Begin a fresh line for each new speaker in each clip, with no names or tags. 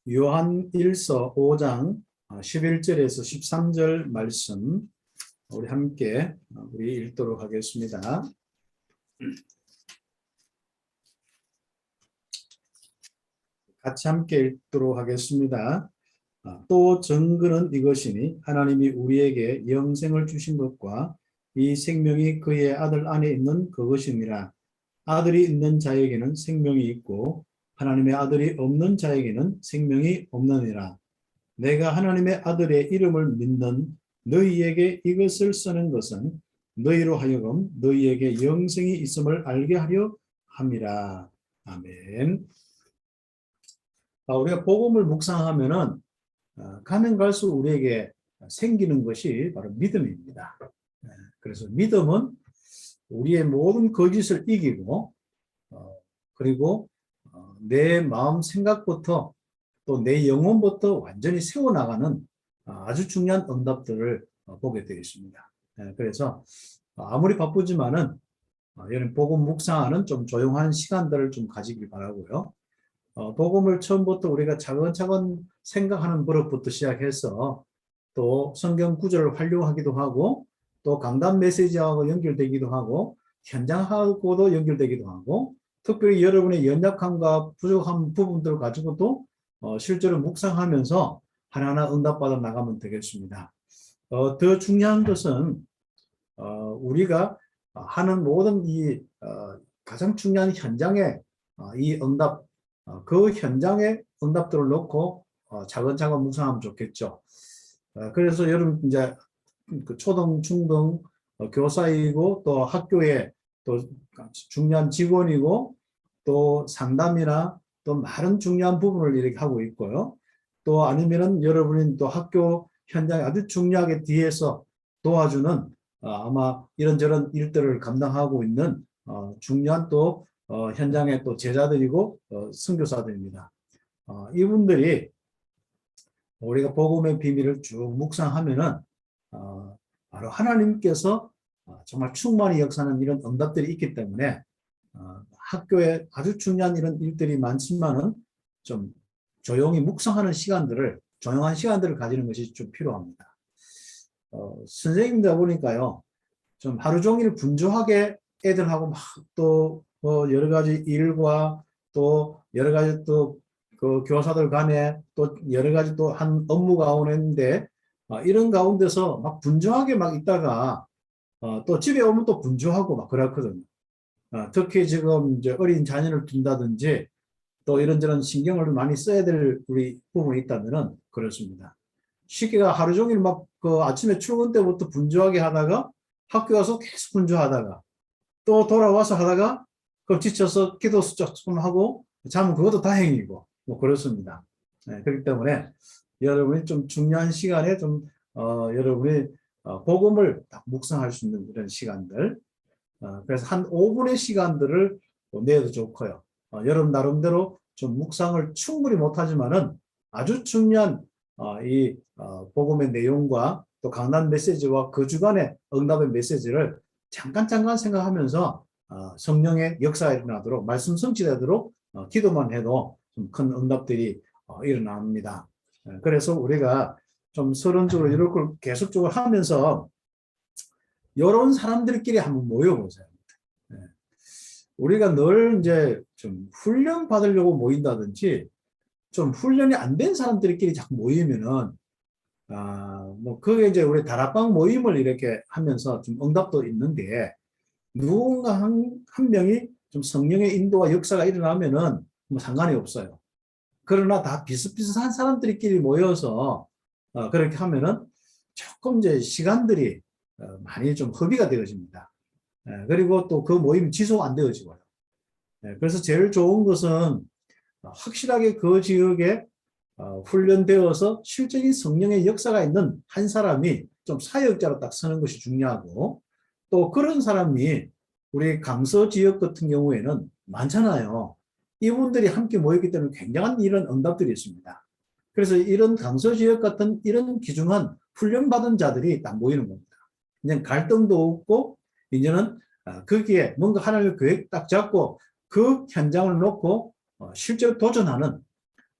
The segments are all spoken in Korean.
요한 1서 5장 11절에서 13절 말씀 우리 함께 읽도록 하겠습니다. 같이 함께 읽도록 하겠습니다. 또 증거는 이것이니 하나님이 우리에게 영생을 주신 것과 이 생명이 그의 아들 안에 있는 그것이니라. 아들이 있는 자에게는 생명이 있고 하나님의 아들이 없는 자에게는 생명이 없느니라. 내가 하나님의 아들의 이름을 믿는 너희에게 이것을 쓰는 것은 너희로 하여금 너희에게 영생이 있음을 알게 하려 함이라. 아멘. 우리가 복음을 묵상하면은 가면 갈수록 우리에게 생기는 것이 바로 믿음입니다. 그래서 믿음은 우리의 모든 거짓을 이기고 그리고 내 마음 생각부터 또 내 영혼부터 완전히 세워나가는 아주 중요한 응답들을 보게 되어 있습니다. 그래서 아무리 바쁘지만은 여러분 복음 묵상하는 좀 조용한 시간들을 좀 가지길 바라고요. 복음을 처음부터 우리가 차근차근 생각하는 버릇부터 시작해서 또 성경 구절을 활용하기도 하고 또 강단 메시지하고 연결되기도 하고 현장하고도 연결되기도 하고 특별히 여러분의 연약함과 부족한 부분들을 가지고도 실제로 묵상하면서 하나하나 응답받아 나가면 되겠습니다. 더 중요한 것은 우리가 하는 모든 이 가장 중요한 현장의 이 응답 그 현장의 응답들을 놓고 차근차근 묵상하면 좋겠죠. 그래서 여러분 이제 그 초등, 중등 교사이고 또 학교에 또 중요한 직원이고 또 상담이나 또 많은 중요한 부분을 이렇게 하고 있고요. 또 아니면은 여러분이 또 학교 현장에 아주 중요하게 뒤에서 도와주는 아마 이런저런 일들을 감당하고 있는 중요한 또 현장의 또 제자들이고 선교사들입니다. 이분들이 우리가 복음의 비밀을 쭉 묵상하면은 바로 하나님께서 정말 충만히 역사하는 이런 응답들이 있기 때문에 학교에 아주 중요한 이런 일들이 많지만은 좀 조용히 묵상하는 시간들을 조용한 시간들을 가지는 것이 좀 필요합니다. 선생님들 보니까요 좀 하루 종일 분주하게 애들하고 막 또 여러 가지 일과 또 여러 가지 또 그 교사들 간에 또 여러 가지 또 한 업무가 오는데 이런 가운데서 막 분주하게 막 있다가 또 집에 오면 또 분주하고 막 그렇거든요. 특히 지금 이제 어린 자녀를 둔다든지 또 이런저런 신경을 많이 써야 될 우리 부분이 있다면은 그렇습니다. 시기가 하루 종일 막 그 아침에 출근 때부터 분주하게 하다가 학교 가서 계속 분주하다가 또 돌아와서 하다가 그 지쳐서 기도 좀 하고 자면 그것도 다행이고 뭐 그렇습니다. 그렇기 때문에 여러분이 좀 중요한 시간에 좀 여러분이 복음을 딱 묵상할 수 있는 이런 시간들 그래서 한 5분의 시간들을 내도 좋고요. 여러분 나름대로 좀 묵상을 충분히 못하지만은 아주 중요한 이 복음의 내용과 또 강단 메시지와 그 주간의 응답의 메시지를 잠깐 생각하면서 성령의 역사가 일어나도록 말씀 성취되도록 기도만 해도 좀 큰 응답들이 일어납니다. 그래서 우리가 좀 서론적으로 이런 걸 계속적으로 하면서 이런 사람들끼리 한번 모여보세요. 우리가 늘 이제 좀 훈련 받으려고 모인다든지 좀 훈련이 안 된 사람들끼리 자꾸 모이면은 뭐 그게 이제 우리 다락방 모임을 이렇게 하면서 좀 응답도 있는데 누군가 한 명이 좀 성령의 인도와 역사가 일어나면은 뭐 상관이 없어요. 그러나 다 비슷비슷한 사람들끼리 모여서 그렇게 하면은 조금 이제 시간들이 많이 좀 허비가 되어집니다. 그리고 또 그 모임이 지속 안 되어지고요. 그래서 제일 좋은 것은 확실하게 그 지역에 훈련되어서 실적인 성령의 역사가 있는 한 사람이 좀 사역자로 딱 서는 것이 중요하고 또 그런 사람이 우리 강서 지역 같은 경우에는 많잖아요. 이분들이 함께 모였기 때문에 굉장한 이런 응답들이 있습니다. 그래서 이런 강서 지역 같은 이런 귀중한 훈련받은 자들이 딱 모이는 겁니다. 그냥 갈등도 없고 이제는 거기에 뭔가 하나님의 계획 딱 잡고 그 현장을 놓고 실제로 도전하는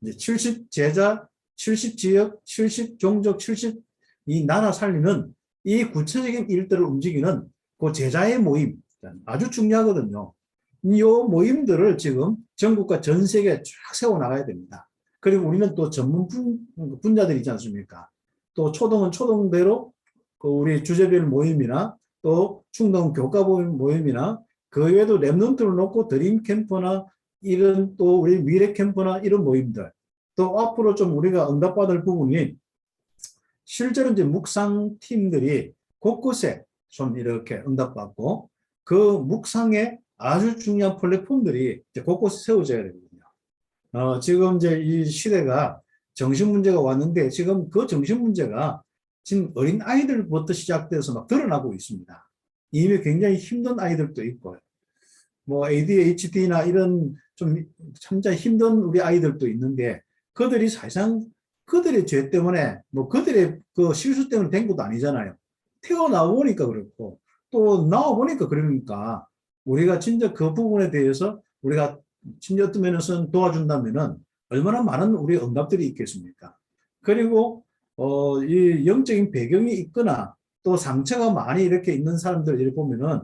이제 70 제자, 70 지역, 70 종족, 70 이 나라 살리는 이 구체적인 일들을 움직이는 그 제자의 모임 아주 중요하거든요. 이 모임들을 지금 전국과 전 세계에 쫙 세워나가야 됩니다. 그리고 우리는 또 전문 분야들이 있지 않습니까? 또 초등은 초등대로 그 우리 주제별 모임이나 또 중등 교과 모임이나 그 외에도 랩런트를 놓고 드림 캠프나 이런 또 우리 미래 캠프나 이런 모임들 또 앞으로 좀 우리가 응답받을 부분이 실제로 이제 묵상 팀들이 곳곳에 좀 이렇게 응답받고 그 묵상에 아주 중요한 플랫폼들이 이제 곳곳에 세워져야 되거든요. 지금 이제 이 시대가 정신 문제가 왔는데 지금 그 정신 문제가 지금 어린 아이들부터 시작돼서 막 드러나고 있습니다. 이미 굉장히 힘든 아이들도 있고요. 뭐 ADHD나 이런 좀 진짜 힘든 우리 아이들도 있는데 그들이 사실상 그들의 죄 때문에 뭐 그들의 그 실수 때문에 된 것도 아니잖아요. 태어나 보니까 그렇고 또 나와 보니까 그러니까 우리가 진짜 그 부분에 대해서 우리가 진짜 어떤 면에서는 도와준다면은 얼마나 많은 우리 응답들이 있겠습니까? 그리고 이 영적인 배경이 있거나 또 상처가 많이 이렇게 있는 사람들 이렇게 보면은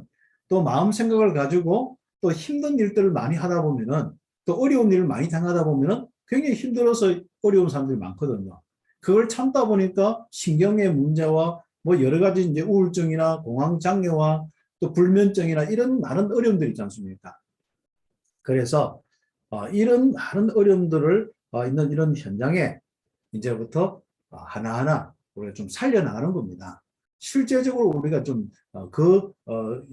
또 마음 생각을 가지고 또 힘든 일들을 많이 하다 보면은 또 어려운 일을 많이 당하다 보면은 굉장히 힘들어서 어려운 사람들이 많거든요. 그걸 참다 보니까 신경의 문제와 뭐 여러 가지 이제 우울증이나 공황장애와 또 불면증이나 이런 많은 어려움들이 있지 않습니까? 그래서 이런 많은 어려움들을 있는 이런 현장에 이제부터 하나하나 우리가 좀 살려나가는 겁니다. 실제적으로 우리가 좀 그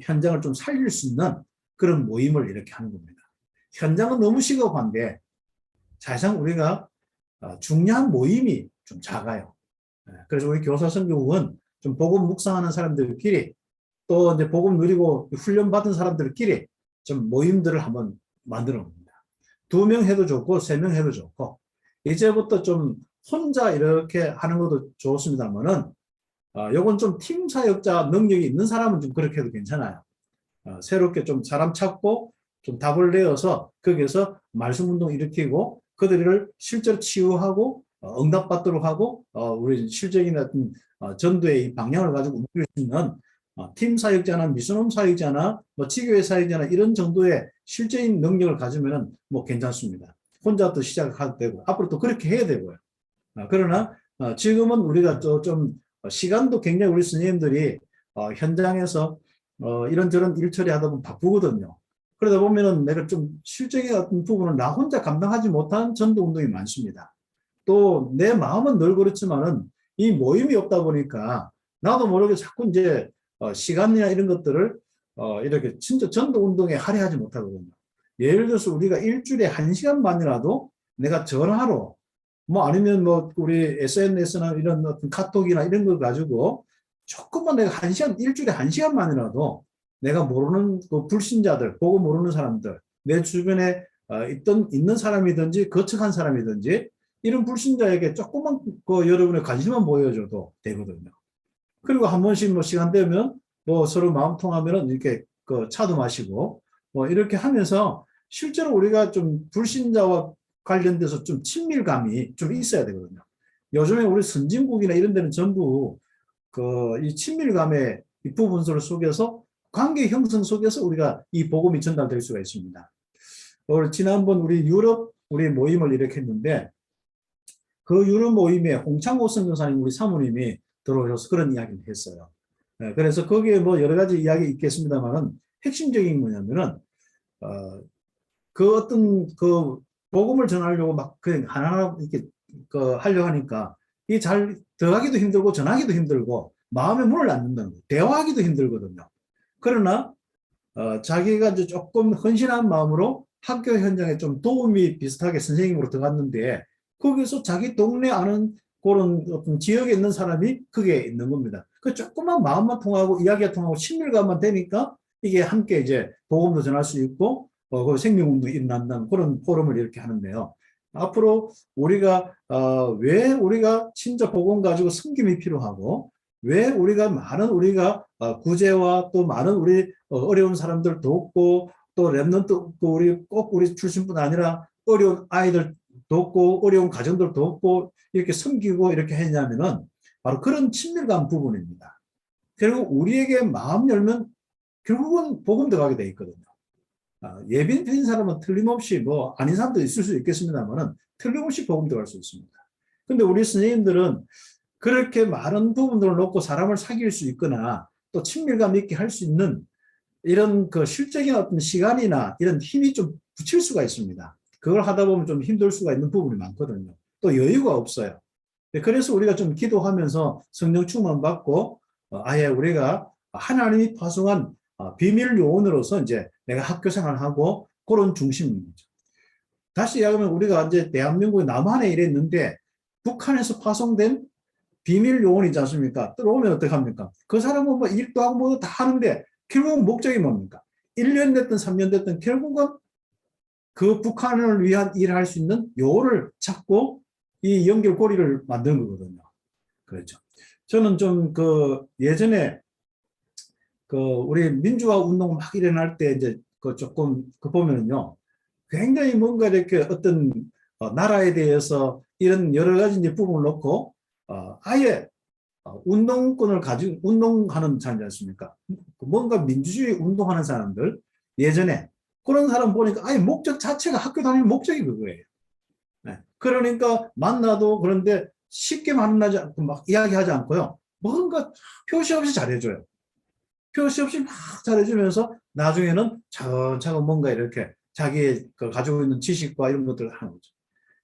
현장을 좀 살릴 수 있는 그런 모임을 이렇게 하는 겁니다. 현장은 너무 시급한데 사실상 우리가 중요한 모임이 좀 작아요. 그래서 우리 교사 선교국은 좀 복음 묵상하는 사람들끼리 또 이제 복음 누리고 훈련 받은 사람들끼리 좀 모임들을 한번 만들어 봅니다. 2명 해도 좋고 3명 해도 좋고 이제부터 좀 혼자 이렇게 하는 것도 좋습니다만은 요건 좀 팀 사역자 능력이 있는 사람은 좀 그렇게 해도 괜찮아요. 새롭게 좀 사람 찾고 좀 답을 내어서 거기에서 말씀 운동 일으키고 그들을 실제로 치유하고 응답받도록 하고 우리 실적인 어떤 전도의 방향을 가지고 움직일 수 있는 팀 사역자나 미션홈 사역자나 뭐 지교회 사역자나 이런 정도의 실제인 능력을 가지면은 뭐 괜찮습니다. 혼자 또 시작해도 되고 앞으로 또 그렇게 해야 되고요. 그러나 지금은 우리가 좀 시간도 굉장히 우리 스님들이 현장에서 이런저런 일 처리하다 보면 바쁘거든요. 그러다 보면은 내가 좀 실적인 어떤 부분을 나 혼자 감당하지 못한 전도 운동이 많습니다. 또 내 마음은 늘 그렇지만은 이 모임이 없다 보니까 나도 모르게 자꾸 이제 시간이나 이런 것들을 이렇게 진짜 전도 운동에 할애하지 못하거든요. 예를 들어서 우리가 일주일에 1시간만이라도 내가 전화로 뭐 아니면 뭐 우리 SNS나 이런 어떤 카톡이나 이런 걸 가지고 조금만 내가 1시간, 일주일에 1시간만이라도 내가 모르는 그 불신자들, 보고 모르는 사람들, 내 주변에 있는 사람이든지 거쳐간 사람이든지 이런 불신자에게 조금만 그 여러분의 관심만 보여줘도 되거든요. 그리고 한 번씩 뭐 시간 되면 뭐 서로 마음 통하면은 이렇게 그 차도 마시고 뭐 이렇게 하면서 실제로 우리가 좀 불신자와 관련돼서 좀 친밀감이 좀 있어야 되거든요. 요즘에 우리 선진국이나 이런 데는 전부 그 이 친밀감의 이 부분을 속에서 관계 형성 속에서 우리가 이 복음이 전달될 수가 있습니다. 지난번 우리 유럽 우리 모임을 이렇게 했는데 그 유럽 모임에 홍창호 선교사님 우리 사모님이 들어오셔서 그런 이야기를 했어요. 그래서 거기에 뭐 여러 가지 이야기 있겠습니다만은 핵심적인 게 뭐냐면은 그 어떤 그 복음을 전하려고 막 그냥 하나하나 이렇게 그 하려고 하니까 이게 잘 들어가기도 힘들고 전하기도 힘들고 마음의 문을 안 든다는 거예요. 대화하기도 힘들거든요. 그러나 자기가 이제 조금 헌신한 마음으로 학교 현장에 좀 도움이 비슷하게 선생님으로 들어갔는데 거기서 자기 동네 아는 그런 어떤 지역에 있는 사람이 그게 있는 겁니다. 그 조금만 마음만 통하고 이야기가 통하고 친밀감만 되니까 이게 함께 이제 복음도 전할 수 있고 그 생명운동이 일어난다는 그런 포럼을 이렇게 하는데요. 앞으로 우리가 왜 우리가 진짜 복음 가지고 섬김이 필요하고 왜 우리가 많은 우리가 구제와 또 많은 우리 어려운 사람들 돕고 또 랩런트 우리 꼭 우리 출신뿐 아니라 어려운 아이들 돕고 어려운 가정들 돕고 이렇게 섬기고 이렇게 했냐면은 바로 그런 친밀감 부분입니다. 그리고 우리에게 마음 열면 결국은 복음 들어가게 돼 있거든요. 예빈 드린 사람은 틀림없이 뭐 아닌 사람도 있을 수 있겠습니다만은 틀림없이 복음 들어갈 수 있습니다. 근데 우리 선생님들은 그렇게 많은 부분들을 놓고 사람을 사귈 수 있거나 또 친밀감 있게 할 수 있는 이런 그 실적인 어떤 시간이나 이런 힘이 좀 붙일 수가 있습니다. 그걸 하다 보면 좀 힘들 수가 있는 부분이 많거든요. 또 여유가 없어요. 그래서 우리가 좀 기도하면서 성령 충만 받고 아예 우리가 하나님이 파송한 비밀 요원으로서 이제 내가 학교 생활하고 그런 중심입니다. 다시 이야기하면 우리가 이제 대한민국의 남한에 이랬는데 북한에서 파송된 비밀 요원이지 않습니까? 들어오면 어떡합니까? 그 사람은 뭐 일도 하고 뭐도 다 하는데 결국은 목적이 뭡니까? 1년 됐든 3년 됐든 결국은 그 북한을 위한 일을 할 수 있는 요를 찾고 이 연결고리를 만드는 거거든요. 그렇죠. 저는 좀 그 예전에 그 우리 민주화 운동 막 일어날 때 이제 그 조금 그 보면은요. 굉장히 뭔가 이렇게 어떤 나라에 대해서 이런 여러 가지 이제 부분을 놓고 아예 운동권을 가지고 운동하는 사람이지 않습니까? 뭔가 민주주의 운동하는 사람들 예전에 그런 사람 보니까 아예 목적 자체가 학교 다니는 목적이 그거예요. 네. 그러니까 만나도 그런데 쉽게 만나지 않고 막 이야기하지 않고요. 뭔가 표시 없이 잘해줘요. 표시 없이 막 잘해주면서 나중에는 차근차근 뭔가 이렇게 자기 그 가지고 있는 지식과 이런 것들을 하는 거죠.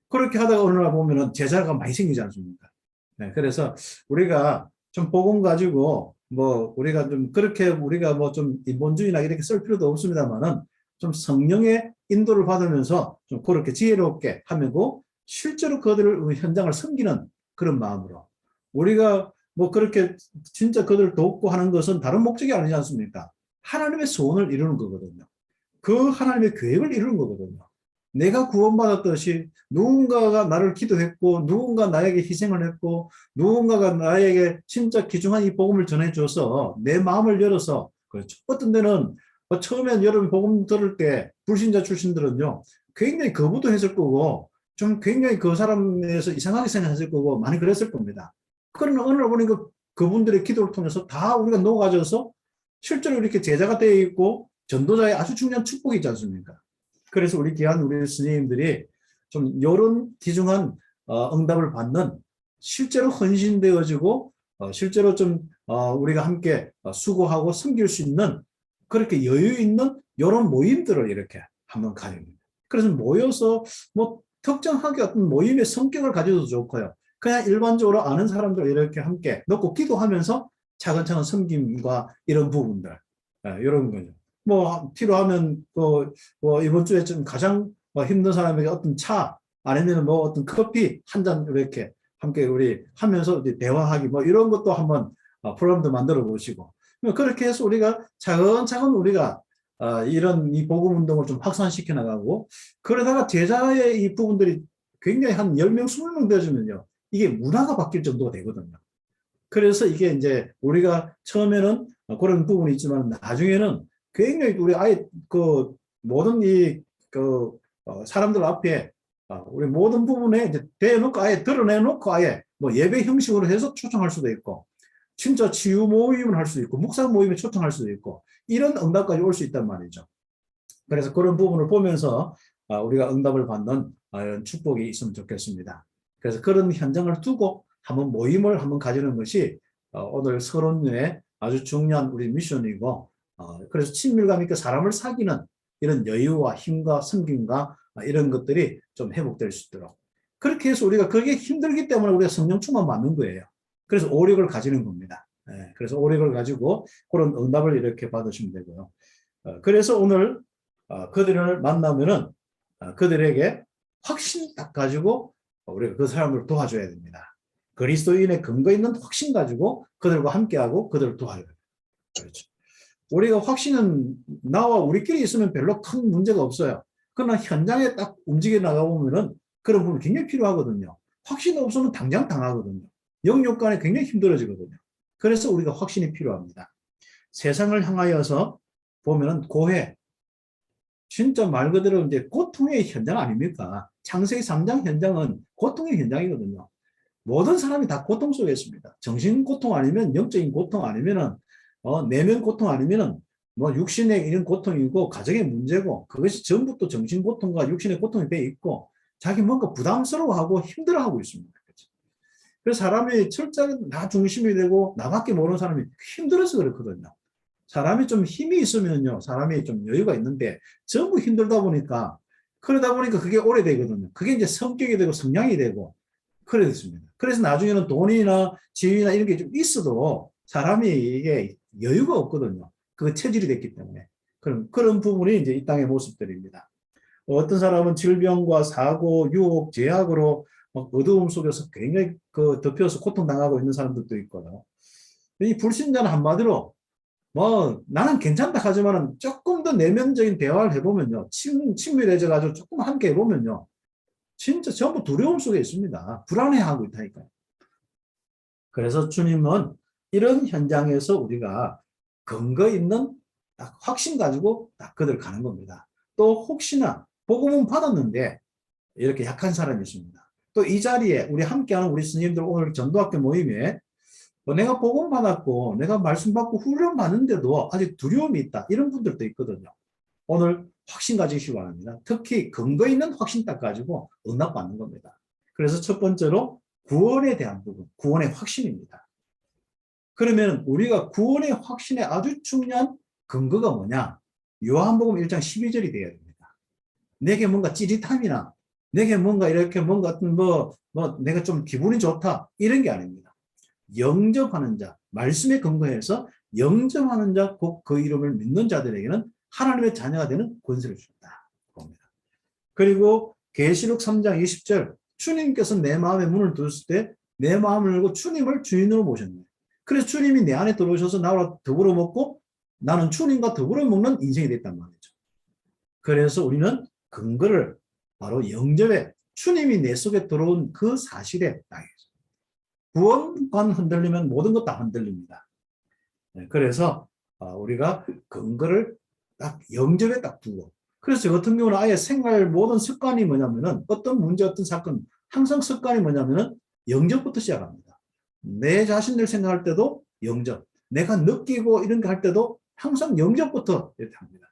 그렇게 하다가 어느 날 보면은 제자가 많이 생기지 않습니까? 네, 그래서 우리가 좀 복음 가지고 뭐 우리가 좀 그렇게 우리가 뭐 좀 인본주의나 이렇게 쓸 필요도 없습니다만은 좀 성령의 인도를 받으면서 좀 그렇게 지혜롭게 하면고 실제로 그들을 현장을 섬기는 그런 마음으로 우리가 뭐 그렇게 진짜 그들을 돕고 하는 것은 다른 목적이 아니지 않습니까? 하나님의 소원을 이루는 거거든요. 그 하나님의 계획을 이루는 거거든요. 내가 구원받았듯이 누군가가 나를 기도했고 누군가 나에게 희생을 했고 누군가가 나에게 진짜 귀중한 이 복음을 전해줘서 내 마음을 열어서 그렇죠. 어떤 데는 처음엔 여러분 복음 들을 때 불신자 출신들은요 굉장히 거부도 했을 거고 좀 굉장히 그 사람에서 이상하게 생각했을 거고 많이 그랬을 겁니다. 그러나 어느 날 보니까 그분들의 기도를 통해서 다 우리가 녹아져서 실제로 이렇게 제자가 되어 있고 전도자의 아주 중요한 축복이 있지 않습니까? 그래서 우리 귀한 우리 스님들이 좀 이런 귀중한 응답을 받는 실제로 헌신되어지고 실제로 좀 우리가 함께 수고하고 섬길 수 있는 그렇게 여유 있는 이런 모임들을 이렇게 한번 가집니다. 그래서 모여서 뭐 특정하게 어떤 모임의 성격을 가져도 좋고요. 그냥 일반적으로 아는 사람들 이렇게 함께 놓고 기도하면서 차근차근 섬김과 이런 부분들 이런 거죠. 뭐 필요하면 뭐 이번 주에 좀 가장 뭐 힘든 사람에게 어떤 차 아니면 뭐 어떤 커피 한 잔 이렇게 함께 우리 하면서 대화하기 뭐 이런 것도 한번 프로그램도 만들어 보시고 뭐 그렇게 해서 우리가 차근차근 우리가 이런 이 복음 운동을 좀 확산시켜 나가고 그러다가 제자의 이 부분들이 굉장히 한 10명, 20명 되어지면요. 이게 문화가 바뀔 정도가 되거든요. 그래서 이게 이제 우리가 처음에는 그런 부분이 있지만 나중에는 굉장히 우리 아예 그 모든 이그 사람들 앞에 우리 모든 부분에 이제 대놓고 아예 드러내놓고 아예 뭐 예배 형식으로 해서 초청할 수도 있고 진짜 치유 모임을 할 수도 있고 묵상 모임에 초청할 수도 있고 이런 응답까지 올 수 있단 말이죠. 그래서 그런 부분을 보면서 우리가 응답을 받는 이런 축복이 있으면 좋겠습니다. 그래서 그런 현장을 두고 한번 모임을 한번 가지는 것이 오늘 서론의 아주 중요한 우리 미션이고 그래서 친밀감 있게 사람을 사귀는 이런 여유와 힘과 섬김과 이런 것들이 좀 회복될 수 있도록 그렇게 해서 우리가 그게 힘들기 때문에 우리가 성령 충만 받는 거예요. 그래서 오력을 가지는 겁니다. 그래서 오력을 가지고 그런 응답을 이렇게 받으시면 되고요. 그래서 오늘 그들을 만나면은 그들에게 확신 딱 가지고 우리가 그 사람을 도와줘야 됩니다. 그리스도인의 근거 있는 확신 가지고 그들과 함께하고 그들을 도와줘야 됩니다. 그렇죠. 우리가 확신은 나와 우리끼리 있으면 별로 큰 문제가 없어요. 그러나 현장에 딱 움직여 나가보면은 그런 부분이 굉장히 필요하거든요. 확신 없으면 당장 당하거든요. 영역 간에 굉장히 힘들어지거든요. 그래서 우리가 확신이 필요합니다. 세상을 향하여서 보면은 고해, 진짜 말 그대로 이제 고통의 현장 아닙니까? 창세기 3장 현장은 고통의 현장이거든요. 모든 사람이 다 고통 속에 있습니다. 정신 고통 아니면 영적인 고통 아니면은 내면 고통 아니면은 뭐 육신의 이런 고통이고 가정의 문제고 그것이 전부 또 정신 고통과 육신의 고통이 돼 있고 자기 뭔가 부담스러워하고 힘들어하고 있습니다. 그래서 사람이 철저하게 나 중심이 되고 나밖에 모르는 사람이 힘들어서 그렇거든요. 사람이 좀 힘이 있으면요, 사람이 좀 여유가 있는데 전부 힘들다 보니까 그러다 보니까 그게 오래되거든요. 그게 이제 성격이 되고 성향이 되고 그래 됐습니다. 그래서 나중에는 돈이나 지위나 이런 게 좀 있어도 사람이 이게 여유가 없거든요. 그 체질이 됐기 때문에. 그런 부분이 이제 이 땅의 모습들입니다. 어떤 사람은 질병과 사고, 유혹, 제약으로 막 어두움 속에서 굉장히 그 덮여서 고통당하고 있는 사람들도 있고요. 이 불신자는 한마디로 뭐 나는 괜찮다 하지만은 조금 더 내면적인 대화를 해보면요. 친밀해져가지고 조금 함께 해보면요. 진짜 전부 두려움 속에 있습니다. 불안해하고 있다니까요. 그래서 주님은 이런 현장에서 우리가 근거 있는 딱 확신 가지고 딱 그들 가는 겁니다. 또 혹시나 복음은 받았는데 이렇게 약한 사람이 있습니다. 또 이 자리에 우리 함께하는 우리 스님들 오늘 전도학교 모임에 내가 복음 받았고 내가 말씀 받고 훈련 받는데도 아직 두려움이 있다. 이런 분들도 있거든요. 오늘 확신 가지시기 바랍니다. 특히 근거 있는 확신 딱 가지고 응답받는 겁니다. 그래서 첫 번째로 구원에 대한 부분, 구원의 확신입니다. 그러면 우리가 구원의 확신에 아주 중요한 근거가 뭐냐? 요한복음 1장 12절이 되어야 됩니다. 내게 뭔가 찌릿함이나 내게 뭔가 이렇게 뭔가 어떤 내가 좀 기분이 좋다 이런 게 아닙니다. 영접하는 자, 말씀에 근거해서 영접하는 자, 곧 그 이름을 믿는 자들에게는 하나님의 자녀가 되는 권세를 준다. 봅니다. 그리고 계시록 3장 20절 주님께서 내 마음의 문을 두셨을 때 내 마음을 열고 주님을 주인으로 모셨네. 그래서 주님이 내 안에 들어오셔서 나와 더불어 먹고 나는 주님과 더불어 먹는 인생이 됐단 말이죠. 그래서 우리는 근거를 바로 영접에 주님이 내 속에 들어온 그 사실에 딱 구원만 흔들리면 모든 것 다 흔들립니다. 그래서 우리가 근거를 딱 영접에 딱 두고 그래서 저 같은 경우는 아예 생활 모든 습관이 뭐냐면은 어떤 문제 어떤 사건 항상 습관이 뭐냐면은 영접부터 시작합니다. 내 자신을 생각할 때도 영접 내가 느끼고 이런 거 할 때도 항상 영접부터 이렇게 합니다.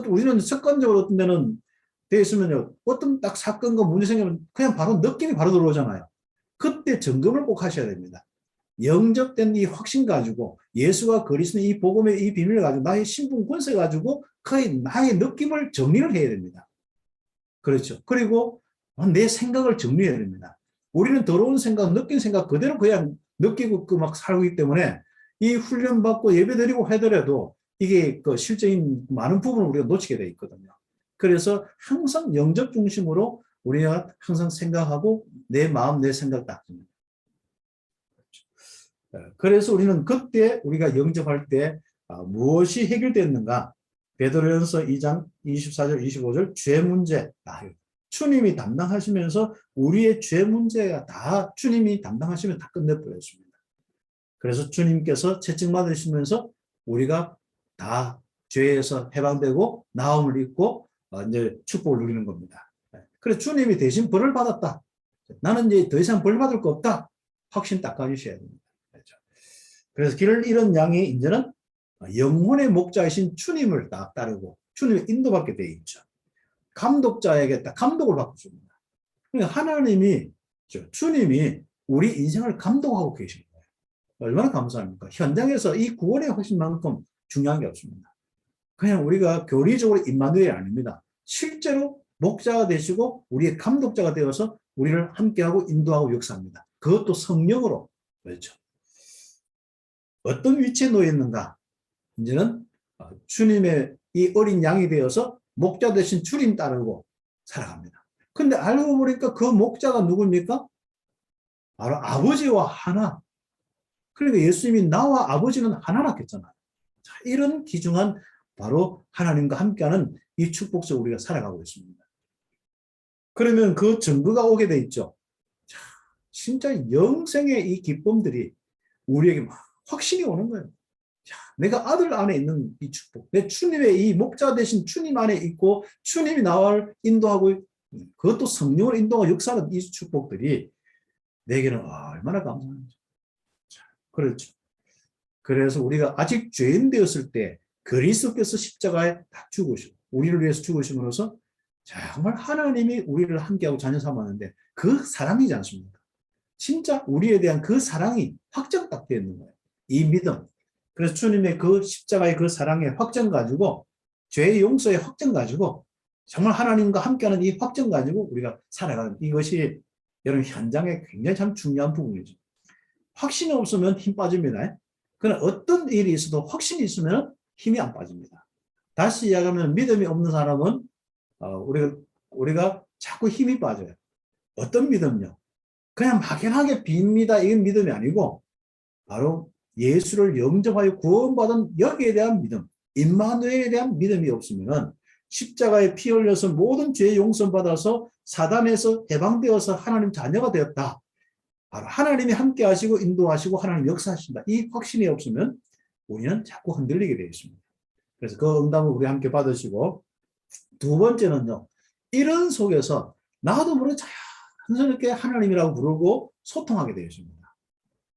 우리는 습관적으로 어떤 데는 돼 있으면요 어떤 딱 사건과 문제 생기면 그냥 바로 느낌이 바로 들어오잖아요. 그때 점검을 꼭 하셔야 됩니다. 영접된 이 확신 가지고 예수가 그리스도의 이 복음의 이 비밀을 가지고 나의 신분 권세 가지고 나의 느낌을 정리를 해야 됩니다. 그렇죠. 그리고 내 생각을 정리해야 됩니다. 우리는 더러운 생각, 느낀 생각 그대로 그냥 느끼고 막 살고 있기 때문에 이 훈련 받고 예배 드리고 하더라도 이게 그 실적인 많은 부분을 우리가 놓치게 돼 있거든요. 그래서 항상 영접 중심으로 우리가 항상 생각하고 내 마음, 내 생각 딱. 그래서 우리는 그때 우리가 영접할 때 무엇이 해결됐는가? 베드로전서 2장 24절 25절 죄 문제 주님이 담당하시면서 우리의 죄 문제가 다 주님이 담당하시면 다 끝내버렸습니다. 그래서 주님께서 채찍 맞으시면서 우리가 다 죄에서 해방되고 나음을 입고 이제 축복을 누리는 겁니다. 그래서 주님이 대신 벌을 받았다. 나는 이제 더 이상 벌 받을 거 없다. 확신 딱 가지셔야 됩니다. 그렇죠? 그래서 길을 잃은 양이 이제는 영혼의 목자이신 주님을 딱 따르고 주님의 인도받게 되어 있죠. 감독자에게 딱 감독을 받고 줍니다. 그러니까 하나님이 주님이 우리 인생을 감독하고 계신 거예요. 얼마나 감사합니까? 현장에서 이 구원의 확신만큼 중요한 게 없습니다. 그냥 우리가 교리적으로 임마누엘이 아닙니다. 실제로 목자가 되시고 우리의 감독자가 되어서 우리를 함께하고 인도하고 역사합니다. 그것도 성령으로. 그렇죠. 어떤 위치에 놓여 있는가? 이제는 주님의 이 어린 양이 되어서 목자 대신 주님 따르고 살아갑니다. 근데 알고 보니까 그 목자가 누굽니까? 바로 아버지와 하나. 그러니까 예수님이 나와 아버지는 하나라 했잖아요. 자, 이런 귀중한 바로 하나님과 함께하는 이 축복 속 우리가 살아가고 있습니다. 그러면 그 증거가 오게 돼 있죠. 자, 진짜 영생의 이 기쁨들이 우리에게 막 확신이 오는 거예요. 자, 내가 아들 안에 있는 이 축복, 내 주님의 이 목자 되신 주님 안에 있고 주님이 나를 인도하고 그것도 성령을 인도하고 역사하는 이 축복들이 내게는 얼마나 감사한지. 그렇죠. 그래서 우리가 아직 죄인 되었을 때 그리스도께서 십자가에 다 죽으시고 우리를 위해서 죽으심으로써 정말 하나님이 우리를 함께하고 자녀 삼았는데 그 사랑이지 않습니까? 진짜 우리에 대한 그 사랑이 확정 딱 되어 있는 거예요. 이 믿음. 그래서 주님의 그 십자가의 그 사랑의 확정 가지고 죄의 용서의 확정 가지고 정말 하나님과 함께하는 이 확정 가지고 우리가 살아가는 이것이 여러분 현장에 굉장히 참 중요한 부분이죠. 확신이 없으면 힘 빠집니다. 그러나 어떤 일이 있어도 확신이 있으면 힘이 안 빠집니다. 다시 이야기하면 믿음이 없는 사람은 우리가 자꾸 힘이 빠져요. 어떤 믿음요? 그냥 막연하게 빕니다. 이건 믿음이 아니고 바로 예수를 영접하여 구원받은 여기에 대한 믿음, 임마누엘에 대한 믿음이 없으면 십자가에 피 흘려서 모든 죄 용서받아서 사단에서 해방되어서 하나님 자녀가 되었다. 바로 하나님이 함께 하시고 인도하시고 하나님 역사하신다. 이 확신이 없으면 우리는 자꾸 흔들리게 되어 있습니다. 그래서 그 응답을 우리 함께 받으시고 두 번째는요. 이런 속에서 나도 모르게 자연스럽게 하나님이라고 부르고 소통하게 되어 있습니다.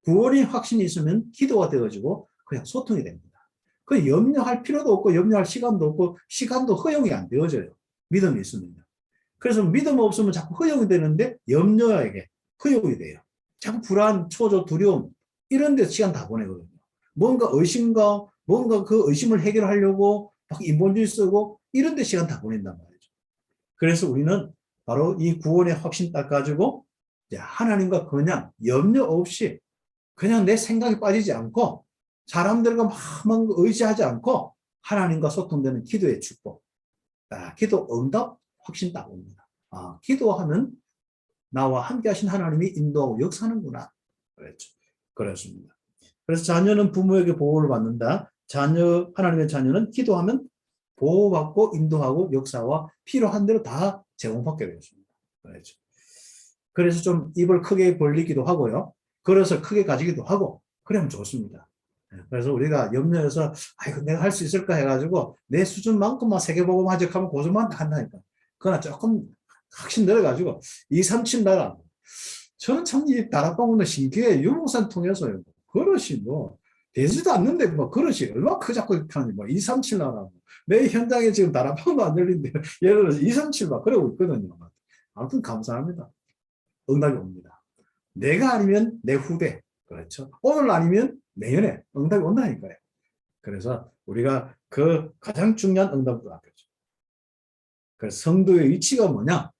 구원의 확신이 있으면 기도가 되어지고 그냥 소통이 됩니다. 그 염려할 필요도 없고 염려할 시간도 없고 시간도 허용이 안 되어져요. 믿음이 있으면요. 그래서 믿음 없으면 자꾸 허용이 되는데 염려에게 허용이 돼요. 자꾸 불안, 초조, 두려움 이런 데 시간 다 보내거든요. 뭔가 의심과 뭔가 그 의심을 해결하려고 막 인본주의 쓰고 이런 데 시간 다 보낸단 말이죠. 그래서 우리는 바로 이 구원의 확신 딱 가지고 하나님과 그냥 염려 없이 그냥 내 생각에 빠지지 않고 사람들과 막 의지하지 않고 하나님과 소통되는 기도의 축복. 기도 응답 확신 딱 옵니다. 기도하면 나와 함께 하신 하나님이 인도하고 역사하는구나. 그랬죠. 그렇습니다. 그래서 자녀는 부모에게 보호를 받는다. 하나님의 자녀는 기도하면 보호받고 인도하고 역사와 필요한 대로 다 제공받게 되었습니다. 그렇죠. 그래서 좀 입을 크게 벌리기도 하고요. 그래서 크게 가지기도 하고 그러면 좋습니다. 그래서 우리가 염려해서 이거 내가 할 수 있을까 해가지고 내 수준만큼만 세계복음 하적하면 고정만 한다니까. 그러나 조금 확신 늘어가지고 2, 3, 7 나라. 저는 참 이 다락방문의 신기해. 유목산 통해서요. 그릇이 되지도 않는데 그릇이 얼마나 크자고 이렇게 하니 2, 3, 7 나라. 내 현장에 지금 다락방도 안 열린데 예를 들어서 2, 3, 7 막 그러고 있거든요. 아무튼 감사합니다. 응답이 옵니다. 내가 아니면 내 후대. 그렇죠. 오늘 아니면 내년에 응답이 온다니까요. 그래서 우리가 그 가장 중요한 응답도 아꼈죠. 그래서 성도의 위치가 뭐냐?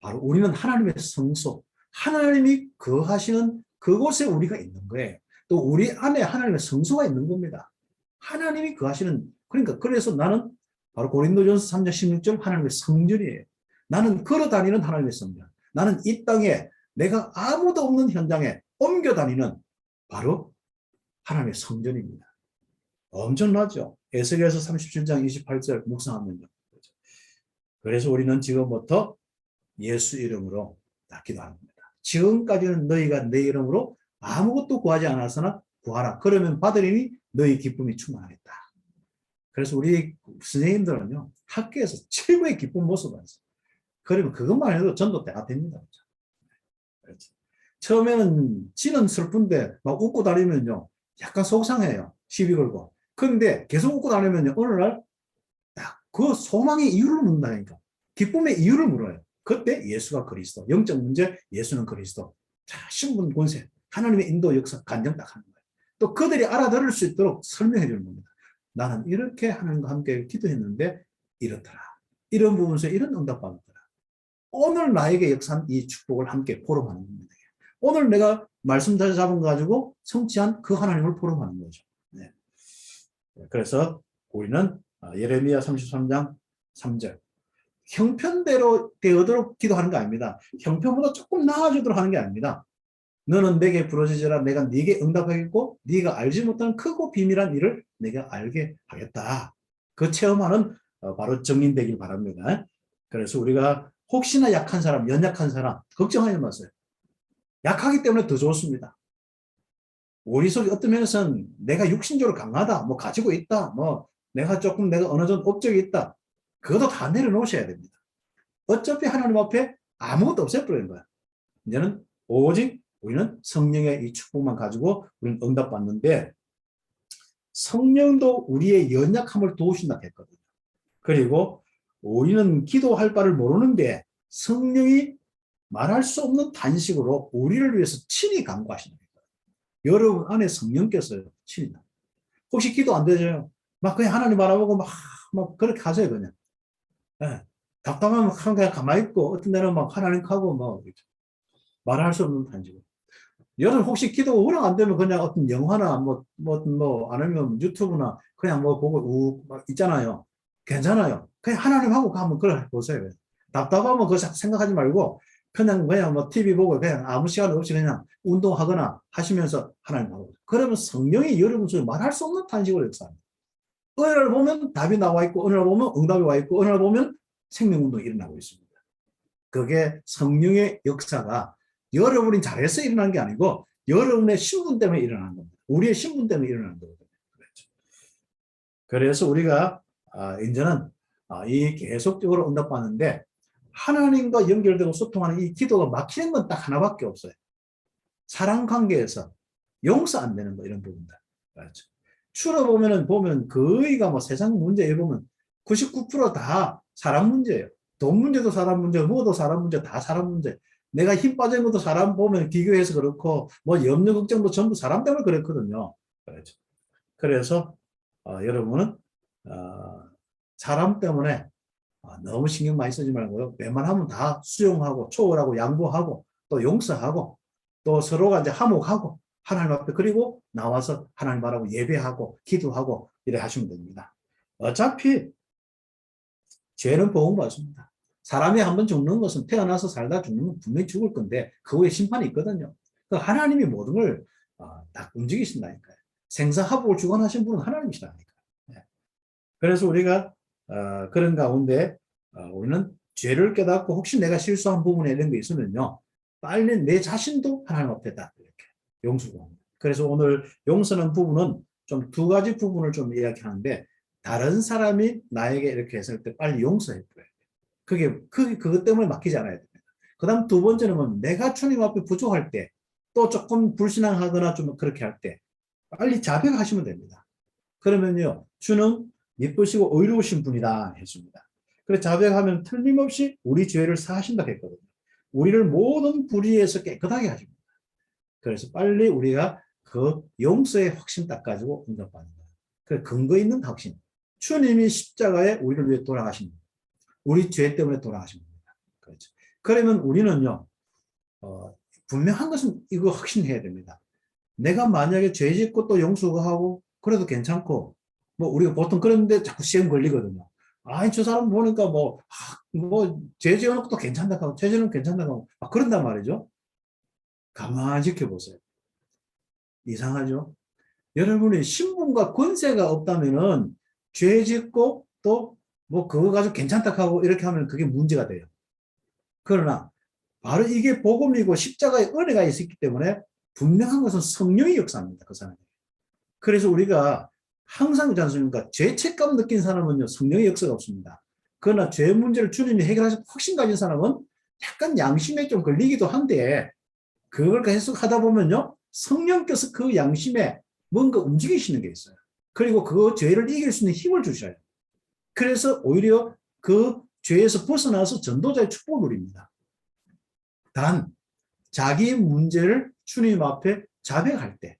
바로 우리는 하나님의 성소, 하나님이 거하시는 그곳에 우리가 있는 거예요. 또 우리 안에 하나님의 성소가 있는 겁니다. 하나님이 거하시는, 그러니까 그래서 나는 바로 고린도전서 3장 16절 하나님의 성전이에요. 나는 걸어다니는 하나님의 성전. 나는 이 땅에 내가 아무도 없는 현장에 옮겨 다니는 바로 하나님의 성전입니다. 엄청나죠? 에스겔서 37장 28절 묵상하면요. 그래서 우리는 지금부터 예수 이름으로 기도합니다. 지금까지는 너희가 내 이름으로 아무것도 구하지 않았으나 구하라. 그러면 받으리니 너희 기쁨이 충만하겠다. 그래서 우리 선생님들은요. 학교에서 최고의 기쁜 모습을 하죠. 그러면 그것만 해도 전도 때가 됩니다. 그렇죠. 처음에는 지는 슬픈데 막 웃고 다니면요. 약간 속상해요. 시비 걸고. 그런데 계속 웃고 다니면요. 어느 날 그 소망의 이유를 묻는다니까. 기쁨의 이유를 물어요. 그때 예수가 그리스도. 영적 문제 예수는 그리스도. 자, 신분 권세. 하나님의 인도 역사 간증 딱 하는 거예요. 또 그들이 알아들을 수 있도록 설명해 주는 겁니다. 나는 이렇게 하나님과 함께 기도했는데 이렇더라. 이런 부분에서 이런 응답 받았더라. 오늘 나에게 역사한 이 축복을 함께 포럼하는 겁니다. 오늘 내가 말씀 잡은 거 가지고 성취한 그 하나님을 포럼하는 거죠. 네. 그래서 우리는 예레미야 33장 3절 형편대로 되어도록 기도하는 게 아닙니다. 형편보다 조금 나아지도록 하는 게 아닙니다. 너는 내게 부르짖으라. 내가 네게 응답하겠고 네가 알지 못하는 크고 비밀한 일을 내가 알게 하겠다. 그 체험하는 바로 정인되길 바랍니다. 그래서 우리가 혹시나 약한 사람, 연약한 사람 걱정하지 마세요. 약하기 때문에 더 좋습니다. 우리 속에 어떤 면에서는 내가 육신적으로 강하다, 가지고 있다, 내가 어느 정도 업적이 있다. 그것도 다 내려놓으셔야 됩니다. 어차피 하나님 앞에 아무것도 없애버리는 거야. 이제는 오직 우리는 성령의 이 축복만 가지고 우리는 응답받는데, 성령도 우리의 연약함을 도우신다 했거든요. 그리고 우리는 기도할 바를 모르는데 성령이 말할 수 없는 단식으로 우리를 위해서 친히 간구하신다. 여러분 안에 성령께서 친히. 혹시 기도 안 되죠? 막 그냥 하나님 바라보고 막 그렇게 하세요, 그냥. 네. 답답하면 그냥 가만히 있고, 어떤 데는 막 하나님 하고 막 말할 수 없는 단식으로. 여러분 혹시 기도가 허락 안 되면 그냥 어떤 영화나 아니면 유튜브나 그냥 뭐 보고 막 있잖아요. 괜찮아요. 그냥 하나님하고 가면 그걸 보세요. 답답하면 그거 생각하지 말고 그냥 뭐 TV 보고 그냥 아무 시간 없이 그냥 운동하거나 하시면서 하나님하고. 그러면 성령이 여러분 속에 말할 수 없는 탄식을 역사합니다. 어느 날 보면 답이 나와 있고, 어느 날 보면 응답이 와 있고, 어느 날 보면 생명운동이 일어나고 있습니다. 그게 성령의 역사가 여러분이 잘해서 일어난 게 아니고 여러분의 신분 때문에 일어난 겁니다. 우리의 신분 때문에 일어난 거거든요. 그렇죠. 그래서 우리가 이제는 이 계속적으로 응답받는데, 하나님과 연결되고 소통하는 이 기도가 막히는 건 딱 하나밖에 없어요. 사랑 관계에서 용서 안 되는 거, 이런 부분들. 그렇죠. 추러 보면 거의가 뭐 세상 문제에 보면 99%다 사람 문제예요. 돈 문제도 사람 문제, 뭐도 사람 문제, 다 사람 문제. 내가 힘 빠진 것도 사람 보면 비교해서 그렇고, 뭐 염려 걱정도 전부 사람 때문에 그렇거든요. 그렇죠. 그래서 여러분은 사람 때문에 너무 신경 많이 쓰지 말고요. 웬만하면 다 수용하고 초월하고 양보하고 또 용서하고 또 서로가 이제 화목하고 하나님 앞에, 그리고 나와서 하나님 바라고 예배하고 기도하고 이래 하시면 됩니다. 어차피 죄는 보응받습니다. 사람이 한번 죽는 것은, 태어나서 살다 죽는 건 분명히 죽을 건데 그 후에 심판이 있거든요. 그 하나님이 모든 걸 다 움직이신다니까요. 생사화복을 주관하신 분은 하나님이시다니까요. 네. 그래서 우리가 그런 가운데 우리는 죄를 깨닫고 혹시 내가 실수한 부분에 이런 게 있으면요, 빨리 내 자신도 하나님 앞에 다 이렇게 용서하고. 그래서 오늘 용서는 부분은 좀 두 가지 부분을 좀 이야기하는데, 다른 사람이 나에게 이렇게 했을 때 빨리 용서해줘요. 그것 때문에 막히지 않아야 됩니다. 그 다음 두 번째는 뭐 내가 주님 앞에 부족할 때, 또 조금 불신앙하거나 좀 그렇게 할 때 빨리 자백하시면 됩니다. 그러면요, 주는 예쁘시고 의로우신 분이다 했습니다. 그래서 자백하면 틀림없이 우리 죄를 사하신다 했거든요. 우리를 모든 불의에서 깨끗하게 하십니다. 그래서 빨리 우리가 그 용서의 확신 딱 가지고 응답받는 거예요. 그 근거 있는 확신. 주님이 십자가에 우리를 위해 돌아가신 겁니다. 우리 죄 때문에 돌아가신 겁니다. 그렇죠. 그러면 우리는요, 분명한 것은 이거 확신해야 됩니다. 내가 만약에 죄 짓고 또 용서하고 그래도 괜찮고, 뭐 우리가 보통 그런데 자꾸 시험 걸리거든요. 아니 저 사람 보니까 죄 지어놓고 또 괜찮다고 하고, 죄 지어놓고 괜찮다고 하고 그런단 말이죠. 가만히 지켜보세요. 이상하죠? 여러분이 신분과 권세가 없다면은 죄 짓고 또 뭐 그거 가지고 괜찮다고 하고 이렇게 하면 그게 문제가 돼요. 그러나 바로 이게 복음이고 십자가의 은혜가 있었기 때문에 분명한 것은 성령의 역사입니다. 그 사람이. 그래서 우리가 항상 있지 않습니까? 죄책감 느낀 사람은요, 성령의 역사가 없습니다. 그러나 죄 문제를 주님이 해결하시고 확신 가진 사람은 약간 양심에 좀 걸리기도 한데, 그걸 계속 하다 보면요, 성령께서 그 양심에 뭔가 움직이시는 게 있어요. 그리고 그 죄를 이길 수 있는 힘을 주셔요. 그래서 오히려 그 죄에서 벗어나서 전도자의 축복을 누립니다. 단, 자기 문제를 주님 앞에 자백할 때.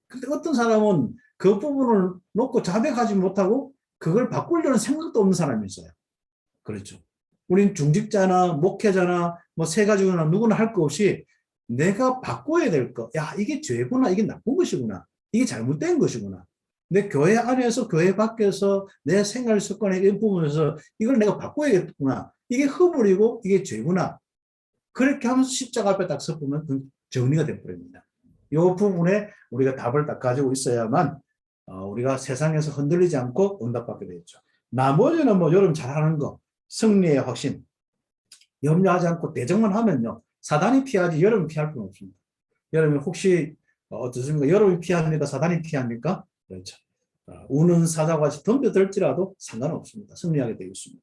근데 어떤 사람은 그 부분을 놓고 자백하지 못하고 그걸 바꾸려는 생각도 없는 사람이 있어요. 그렇죠. 우린 중직자나 목회자나 뭐 세 가지나 누구나 할 거 없이 내가 바꿔야 될 거. 야, 이게 죄구나. 이게 나쁜 것이구나. 이게 잘못된 것이구나. 내 교회 안에서 교회 밖에서 내 생활 습관의 일부분에서 이걸 내가 바꿔야겠구나. 이게 허물이고 이게 죄구나. 그렇게 하면서 십자가 앞에 딱 서보면 정리가 되어버립니다. 이 부분에 우리가 답을 딱 가지고 있어야만 우리가 세상에서 흔들리지 않고 응답받게 되겠죠. 나머지는 뭐 여러분 잘하는 거, 승리의 확신, 염려하지 않고 대적만 하면요, 사단이 피하지 여러분 피할 건 없습니다. 여러분 혹시 어떻습니까? 여러분이 피합니까? 사단이 피합니까? 그렇죠. 우는 사자같이 덤벼들지라도 상관없습니다. 승리하게 되어 있습니다.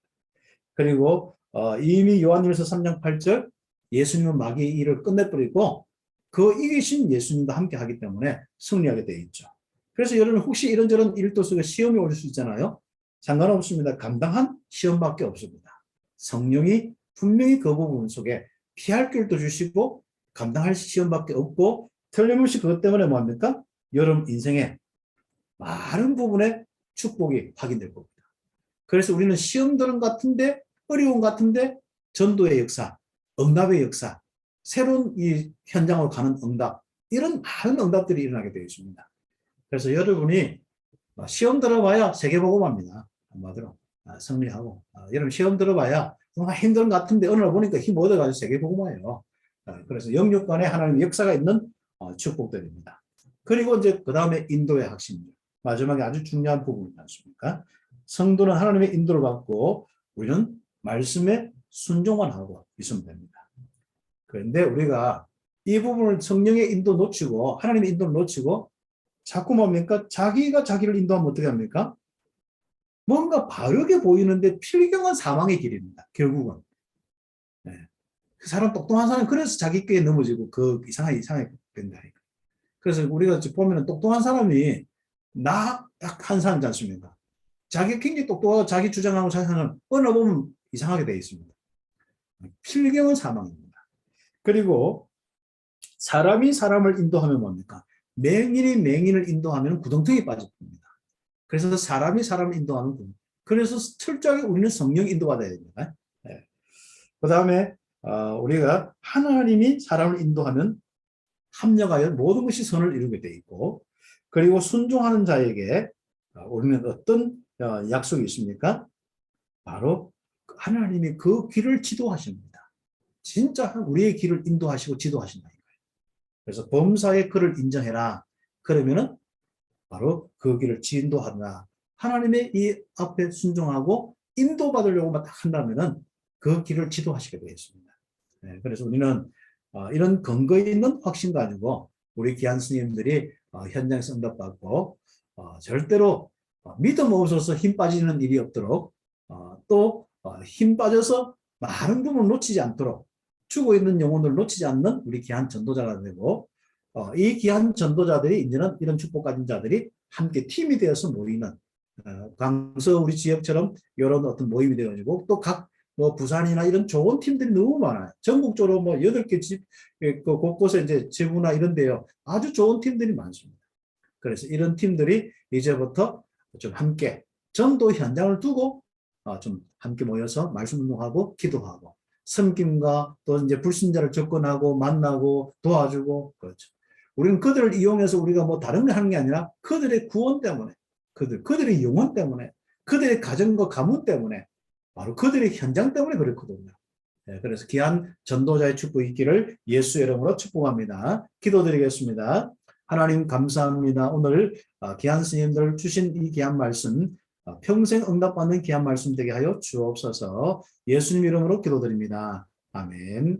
그리고 이미 요한일서 3장 8절 예수님은 마귀의 일을 끝내버리고 그 이기신 예수님과 함께 하기 때문에 승리하게 되어 있죠. 그래서 여러분 혹시 이런저런 일도 속에 시험이 올 수 있잖아요. 상관없습니다. 감당한 시험밖에 없습니다. 성령이 분명히 그 부분 속에 피할 길도 주시고 감당할 시험밖에 없고 틀림없이 그것 때문에 뭐합니까? 여러분 인생에 많은 부분에 축복이 확인될 겁니다. 그래서 우리는 시험들은 같은데 어려움 같은데 전도의 역사, 응답의 역사, 새로운 이 현장으로 가는 응답 이런 많은 응답들이 일어나게 되어 있습니다. 그래서 여러분이 시험 들어봐야 세계복음합니다. 한마디로 승리하고 여러분 시험 들어봐야 뭔가 힘든 것 같은데 어느 날 보니까 힘 얻어가지고 세계복음화예요. 그래서 영육간에 하나님의 역사가 있는 축복들입니다. 그리고 이제 그 다음에 인도의 핵심입니다. 마지막에 아주 중요한 부분이지 않습니까? 성도는 하나님의 인도를 받고 우리는 말씀에 순종만 하고 있으면 됩니다. 그런데 우리가 이 부분을 성령의 인도 놓치고 하나님의 인도를 놓치고 자꾸 뭡니까? 자기가 자기를 인도하면 어떻게 합니까? 뭔가 바르게 보이는데 필경은 사망의 길입니다. 결국은. 네. 그 사람 똑똑한 사람 그래서 자기 꾀에 넘어지고 그 이상하게 된다니까. 그래서 우리가 보면은 똑똑한 사람이 나 딱 한 사람이지 않습니까? 자기 굉장히 똑똑하고 자기 주장하고 자기 하는 어느 날 보면 이상하게 되어 있습니다. 필경은 사망입니다. 그리고 사람이 사람을 인도하면 뭡니까? 맹인이 맹인을 인도하면 구덩텅이 빠집니다. 그래서 사람이 사람을 인도하는 군. 그래서 철저하게 우리는 성령 인도받아야 됩니다. 네. 그 다음에 우리가 하나님이 사람을 인도하면 합력하여 모든 것이 선을 이루게 돼 있고 그리고 순종하는 자에게 우리는 어떤 약속이 있습니까? 바로 하나님이 그 길을 지도하십니다. 진짜 우리의 길을 인도하시고 지도하신다. 그래서 범사의 그를 인정해라. 그러면은 바로 그 길을 진도하라. 하나님의 이 앞에 순종하고 인도받으려고 딱 한다면은 그 길을 지도하시게 되겠습니다. 네, 그래서 우리는 이런 근거 있는 확신 가지고 우리 귀한 스님들이 현장에서 응답받고 절대로 믿음 없어서 힘 빠지는 일이 없도록 또 힘 빠져서 많은 부분을 놓치지 않도록 죽어 있는 영혼을 놓치지 않는 우리 귀한 전도자가 되고 이 귀한 전도자들이 이제는 이런 축복 가진 자들이 함께 팀이 되어서 모이는 강서 우리 지역처럼 이런 어떤 모임이 되어가지고 또 각 뭐 부산이나 이런 좋은 팀들이 너무 많아요. 전국적으로 뭐 8개 집 곳곳에 이제 지구나 이런 데요. 아주 좋은 팀들이 많습니다. 그래서 이런 팀들이 이제부터 좀 함께 전도 현장을 두고 좀 함께 모여서 말씀 운동하고 기도하고 섬김과 또 이제 불신자를 접근하고 만나고 도와주고 그렇죠. 우리는 그들을 이용해서 우리가 뭐 다른 거 하는 게 아니라 그들의 구원 때문에 그들의 영혼 때문에 그들의 가정과 가문 때문에 바로 그들의 현장 때문에 그렇거든요. 네, 그래서 귀한 전도자의 축복이 있기를 예수의 이름으로 축복합니다. 기도드리겠습니다. 하나님 감사합니다. 오늘 귀한 스님들 주신 이 귀한 말씀 평생 응답받는 귀한 말씀 되게 하여 주옵소서. 예수님 이름으로 기도드립니다. 아멘.